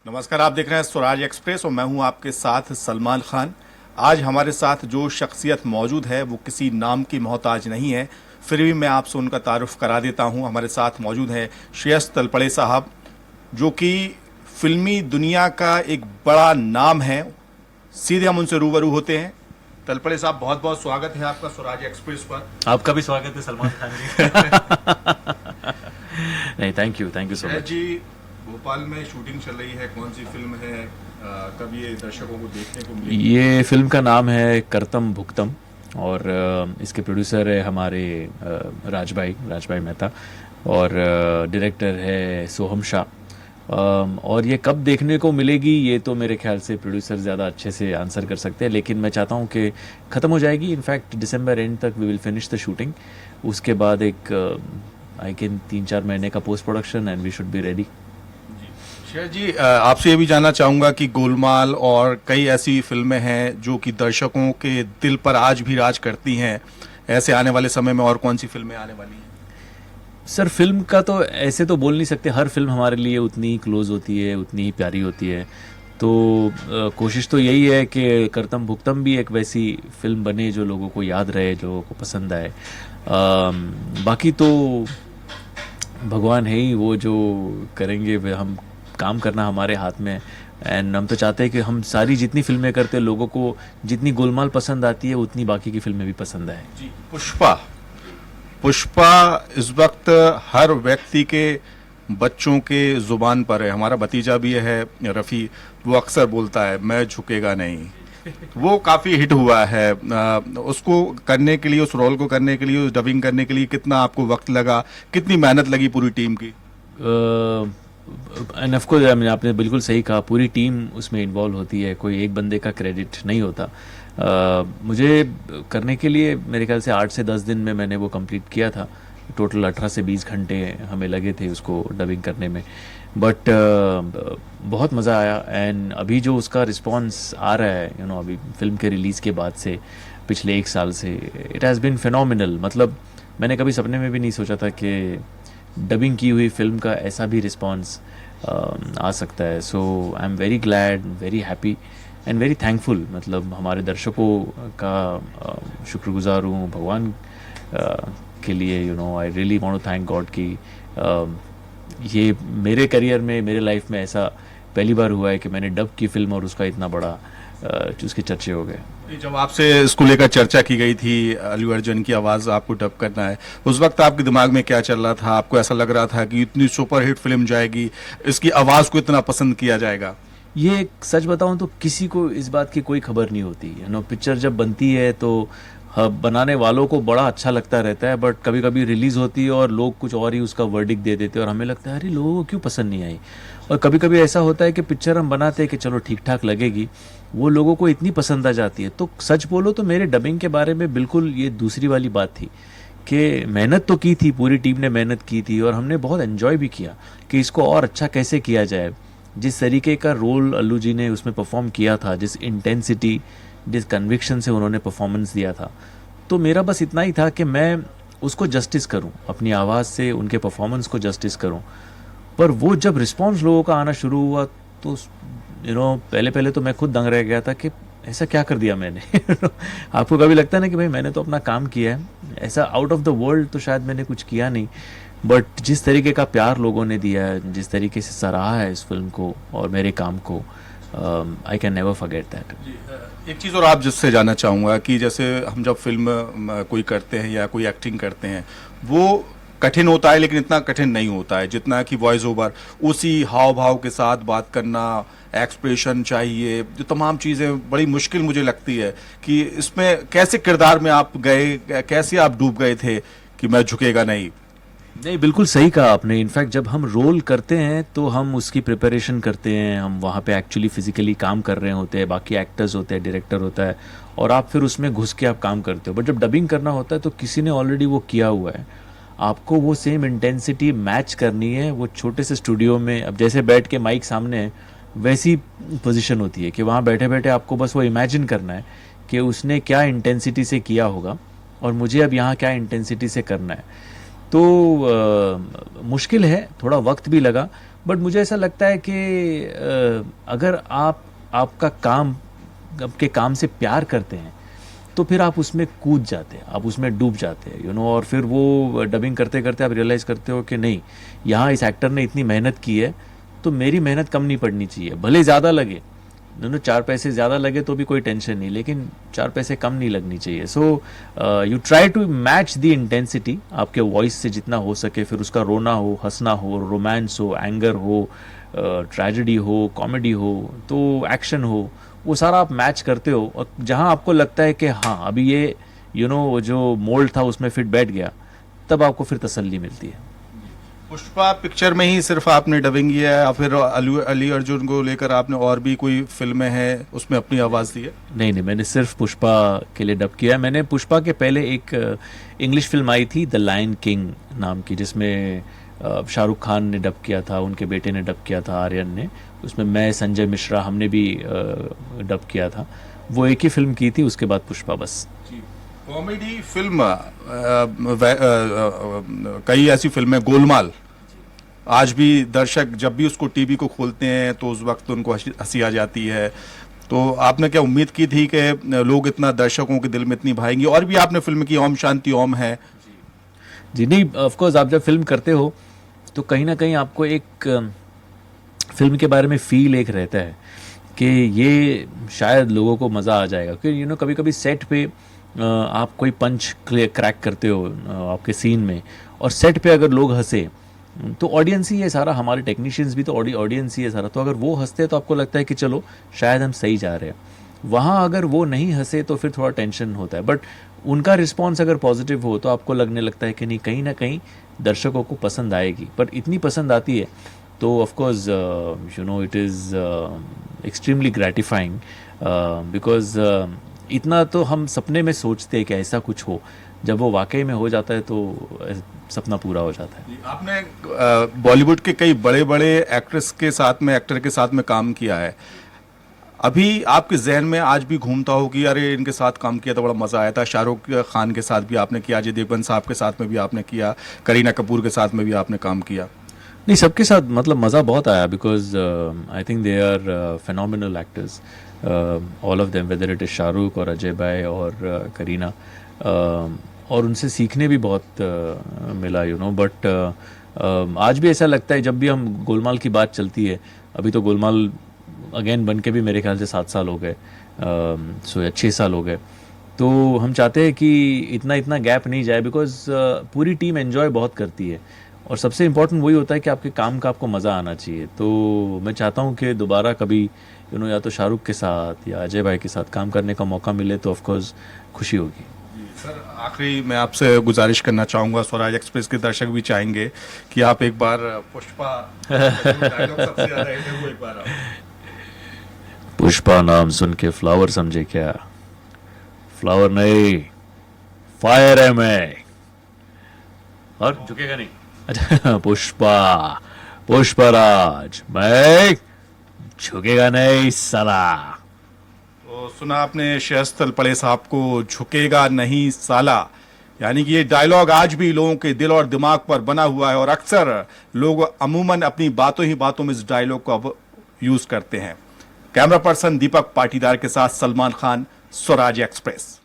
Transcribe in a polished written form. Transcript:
नमस्कार, आप देख रहे हैं स्वराज एक्सप्रेस और मैं हूं आपके साथ सलमान खान। आज हमारे साथ जो शख्सियत मौजूद है वो किसी नाम की मोहताज नहीं है, फिर भी मैं आपसे उनका तारुफ करा देता हूं। हमारे साथ मौजूद हैं श्रेयस तलपड़े साहब, जो कि फिल्मी दुनिया का एक बड़ा नाम है। सीधे हम उनसे रूबरू होते हैं। तलपड़े साहब, बहुत बहुत स्वागत है आपका स्वराज एक्सप्रेस पर। आपका भी स्वागत है सलमान खान जी। नहीं, thank you so Shreyas much. जी, भोपाल में शूटिंग चल रही है, कौन सी फिल्म है? कब ये दर्शकों को देखने को मिलेगी? ये फिल्म का नाम है करतम भुक्तम और इसके प्रोड्यूसर है हमारे राजभाई मेहता और डायरेक्टर है सोहम शाह। और ये कब देखने को मिलेगी ये तो मेरे ख्याल से प्रोड्यूसर ज़्यादा अच्छे से आंसर कर सकते हैं, लेकिन मैं चाहता हूँ कि ख़त्म हो जाएगी। इनफैक्ट दिसंबर एंड तक we will finish the shooting. उसके बाद एक आई कैन 3-4 महीने का post production and we should be ready. Sher ji, आपसे ये भी जानना चाहूंगा कि गोलमाल और कई ऐसी फिल्में हैं जो कि दर्शकों के दिल पर आज भी राज करती हैं। ऐसे आने वाले समय में और कौन सी फिल्में आने वाली हैं? सर, फिल्म का तो ऐसे तो बोल नहीं सकते। हर फिल्म हमारे लिए उतनी ही क्लोज होती है, उतनी ही प्यारी होती है। तो कोशिश तो यही है कि करतम भुक्तम भी एक वैसी फिल्म बने जो लोगों को याद रहे, जो लोगों को पसंद आए। बाकी तो भगवान है ही, वो जो करेंगे हम काम करना हमारे हाथ में। एंड हम तो चाहते हैं कि हम सारी जितनी फिल्में करते हैं, लोगों को जितनी गोलमाल पसंद आती है उतनी बाकी की फिल्में भी पसंद आए। जी, पुष्पा पुष्पा इस वक्त हर व्यक्ति के बच्चों के जुबान पर है। हमारा भतीजा भी है रफ़ी, वो अक्सर बोलता है मैं झुकेगा नहीं। वो काफ़ी हिट हुआ है। उसको करने के लिए, उस रोल को करने के लिए, उस डबिंग करने के लिए कितना आपको वक्त लगा, कितनी मेहनत लगी पूरी टीम की? एंड ऑफ कोर्स आपने बिल्कुल सही कहा, पूरी टीम उसमें इन्वॉल्व होती है, कोई एक बंदे का क्रेडिट नहीं होता। मुझे करने के लिए मेरे ख्याल से 8 से 10 दिन में मैंने वो कंप्लीट किया था। टोटल 18 से 20 घंटे हमें लगे थे उसको डबिंग करने में। बट बहुत मज़ा आया। एंड अभी जो उसका रिस्पॉन्स आ रहा है, अभी फिल्म के रिलीज़ के बाद से पिछले 1 साल से, इट हैज़ बिन फिनोमिनल। मतलब मैंने कभी सपने में भी नहीं सोचा था कि डबिंग की हुई फिल्म का ऐसा भी रिस्पॉन्स आ सकता है। So I am very glad, very happy and very thankful. मतलब हमारे दर्शकों का शुक्रगुजार हूँ, भगवान के लिए। I really want to thank God कि ये मेरे करियर में, मेरे लाइफ में ऐसा पहली बार हुआ है कि मैंने डब की फिल्म और उसका इतना बड़ा उसके चर्चे हो गए। जब आपसे इसको लेकर चर्चा की गई थी, अल्लू अर्जुन की आवाज़ आपको डब करना है, उस वक्त आपके दिमाग में क्या चल रहा था? आपको ऐसा लग रहा था कि इतनी सुपरहिट फिल्म जाएगी, इसकी आवाज़ को इतना पसंद किया जाएगा? ये सच बताऊं तो किसी को इस बात की कोई खबर नहीं होती। पिक्चर जब बनती है तो बनाने वालों को बड़ा अच्छा लगता रहता है, बट कभी कभी रिलीज़ होती है और लोग कुछ और ही उसका वर्डिक्ट दे देते हैं और हमें लगता है अरे लोगों को क्यों पसंद नहीं आई। और कभी कभी ऐसा होता है कि पिक्चर हम बनाते हैं कि चलो ठीक ठाक लगेगी, वो लोगों को इतनी पसंद आ जाती है। तो सच बोलो तो मेरे डबिंग के बारे में बिल्कुल ये दूसरी वाली बात थी कि मेहनत तो की थी, पूरी टीम ने मेहनत की थी और हमने बहुत एंजॉय भी किया कि इसको और अच्छा कैसे किया जाए। जिस तरीके का रोल अल्लू जी ने उसमें परफॉर्म किया था, जिस इंटेंसिटी, जिस कन्विक्शन से उन्होंने परफॉर्मेंस दिया था, तो मेरा बस इतना ही था कि मैं उसको जस्टिस करूं, अपनी आवाज़ से उनके परफॉर्मेंस को जस्टिस करूं। पर वो जब रिस्पॉन्स लोगों का आना शुरू हुआ तो पहले पहले तो मैं खुद दंग रह गया था कि ऐसा क्या कर दिया मैंने। आपको कभी लगता है ना कि भाई मैंने तो अपना काम किया है, ऐसा आउट ऑफ द वर्ल्ड तो शायद मैंने कुछ किया नहीं। बट जिस तरीके का प्यार लोगों ने दिया है, जिस तरीके से सराहा है इस फिल्म को और मेरे काम को, I can never forget that. एक चीज़ और आप जिससे जानना चाहूँगा कि जैसे हम जब फिल्म कोई करते हैं या कोई एक्टिंग करते हैं, वो कठिन होता है लेकिन इतना कठिन नहीं होता है जितना कि वॉइस ओवर, उसी हाव भाव के साथ बात करना, एक्सप्रेशन चाहिए, जो तमाम चीज़ें बड़ी मुश्किल मुझे लगती है कि इसमें कैसे किरदार में आप गए, कैसे आप डूब गए थे कि मैं झुकेगा नहीं? नहीं, बिल्कुल सही कहा आपने। इनफैक्ट जब हम रोल करते हैं तो हम उसकी प्रिपरेशन करते हैं, हम वहाँ पे एक्चुअली फिजिकली काम कर रहे होते हैं, बाकी एक्टर्स होते हैं, डायरेक्टर होता है और आप फिर उसमें घुस के आप काम करते हो। बट जब डबिंग करना होता है तो किसी ने ऑलरेडी वो किया हुआ है, आपको वो सेम इंटेंसिटी मैच करनी है। वो छोटे से स्टूडियो में अब जैसे बैठ के माइक सामने है, वैसी पोजीशन होती है कि वहाँ बैठे बैठे आपको बस वो इमेजिन करना है कि उसने क्या इंटेंसिटी से किया होगा और मुझे अब यहाँ क्या इंटेंसिटी से करना है। तो मुश्किल है, थोड़ा वक्त भी लगा, बट मुझे ऐसा लगता है कि अगर आप आपका काम आपके काम से प्यार करते हैं तो फिर आप उसमें कूद जाते हैं, आप उसमें डूब जाते हैं, यू नो। और फिर वो डबिंग करते करते आप रियलाइज़ करते हो कि नहीं, यहाँ इस एक्टर ने इतनी मेहनत की है तो मेरी मेहनत कम नहीं पड़नी चाहिए, भले ज़्यादा लगे, दोनों 4 पैसे ज़्यादा लगे तो भी कोई टेंशन नहीं, लेकिन 4 पैसे कम नहीं लगनी चाहिए। So you try to match the intensity आपके वॉइस से जितना हो सके, फिर उसका रोना हो, हंसना हो, रोमांस हो, एंगर हो, ट्रेजेडी हो, कॉमेडी हो, तो एक्शन हो, वो सारा आप मैच करते हो। और जहाँ आपको लगता है कि हाँ अभी ये वो जो मोल्ड था उसमें फिट बैठ गया, तब आपको फिर तसल्ली मिलती है। पुष्पा पिक्चर में ही सिर्फ आपने डबिंग किया है या फिर अली अर्जुन को लेकर आपने और भी कोई फिल्में हैं उसमें अपनी आवाज़ दी है? नहीं नहीं, मैंने सिर्फ पुष्पा के लिए डब किया है। मैंने पुष्पा के पहले एक इंग्लिश फिल्म आई थी द लायन किंग नाम की, जिसमें शाहरुख खान ने डब किया था, उनके बेटे ने डब किया था, आर्यन ने। उसमें मैं, संजय मिश्रा, हमने भी डब किया था। वो एक ही फिल्म की थी, उसके बाद पुष्पा बस। कॉमेडी फिल्म कई ऐसी फिल्में, गोलमाल, आज भी दर्शक जब भी उसको टीवी को खोलते हैं तो उस वक्त उनको हंसी आ जाती है। तो आपने क्या उम्मीद की थी कि लोग इतना दर्शकों के दिल में इतनी भाएंगे? और भी आपने फिल्म की ओम शांति ओम है। जी नहीं, ऑफकोर्स आप जब फिल्म करते हो तो कहीं ना कहीं आपको एक फिल्म के बारे में फील एक रहता है कि ये शायद लोगों को मज़ा आ जाएगा। क्योंकि कभी कभी सेट पे आप कोई पंच क्रैक करते हो आपके सीन में, और सेट पे अगर लोग हंसे तो ऑडियंस ही है सारा, हमारे टेक्नीशियंस भी तो ऑडियंस ही है सारा। तो अगर वो हंसते हैं तो आपको लगता है कि चलो शायद हम सही जा रहे हैं। वहाँ अगर वो नहीं हंसे तो फिर थोड़ा टेंशन होता है। बट उनका रिस्पॉन्स अगर पॉजिटिव हो तो आपको लगने लगता है कि नहीं, कहीं ना कहीं दर्शकों को पसंद आएगी। पर इतनी पसंद आती है तो of course it is extremely gratifying, because इतना तो हम सपने में सोचते हैं कि ऐसा कुछ हो, जब वो वाकई में हो जाता है तो सपना पूरा हो जाता है। आपने बॉलीवुड के कई बड़े बड़े एक्टर के साथ में काम किया है। अभी आपके जहन में आज भी घूमता हो कि अरे इनके साथ काम किया तो बड़ा मज़ा आया था? शाहरुख खान के साथ भी आपने किया, अजय देवगन साहब के साथ में भी आपने किया, करीना कपूर के साथ में भी आपने काम किया। नहीं, सबके साथ मतलब मज़ा बहुत आया, because I think they are phenomenal actors, all of them, whether it is Shahrukh और अजय भाई और करीना, और उनसे सीखने भी बहुत मिला, बट आज भी ऐसा लगता है जब भी हम गोलमाल की बात चलती है, अभी तो गोलमाल अगेन बन के भी मेरे ख्याल से 7 साल हो गए, या 6 साल हो गए। तो हम चाहते हैं कि इतना गैप नहीं जाए, बिकॉज पूरी टीम एंजॉय बहुत करती है, और सबसे इम्पोर्टेंट वही होता है कि आपके काम का आपको मज़ा आना चाहिए। तो मैं चाहता हूँ कि दोबारा कभी या तो शाहरुख के साथ या अजय भाई के साथ काम करने का मौका मिले तो ऑफकोर्स खुशी होगी। सर, आखिरी मैं आपसे गुजारिश करना चाहूँगा, स्वराज एक्सप्रेस के दर्शक भी चाहेंगे कि आप एक बार पुष्पा डायलॉग सबसे ज़्यादा हिट है वो एक बार पुष्पा नाम सुन के फ्लावर समझे क्या? फ्लावर नहीं, फायर है मैं। और झुकेगा नहीं। अच्छा, पुष्पराज, मैं झुकेगा नहीं साला। तो सुना आपने शहस्थल पड़े साहब को, झुकेगा नहीं साला। यानी कि ये डायलॉग आज भी लोगों के दिल और दिमाग पर बना हुआ है, और अक्सर लोग अमूमन अपनी बातों ही बातों में इस डायलॉग को अब यूज करते हैं। कैमरा पर्सन दीपक पाटीदार के साथ सलमान खान, स्वराज एक्सप्रेस।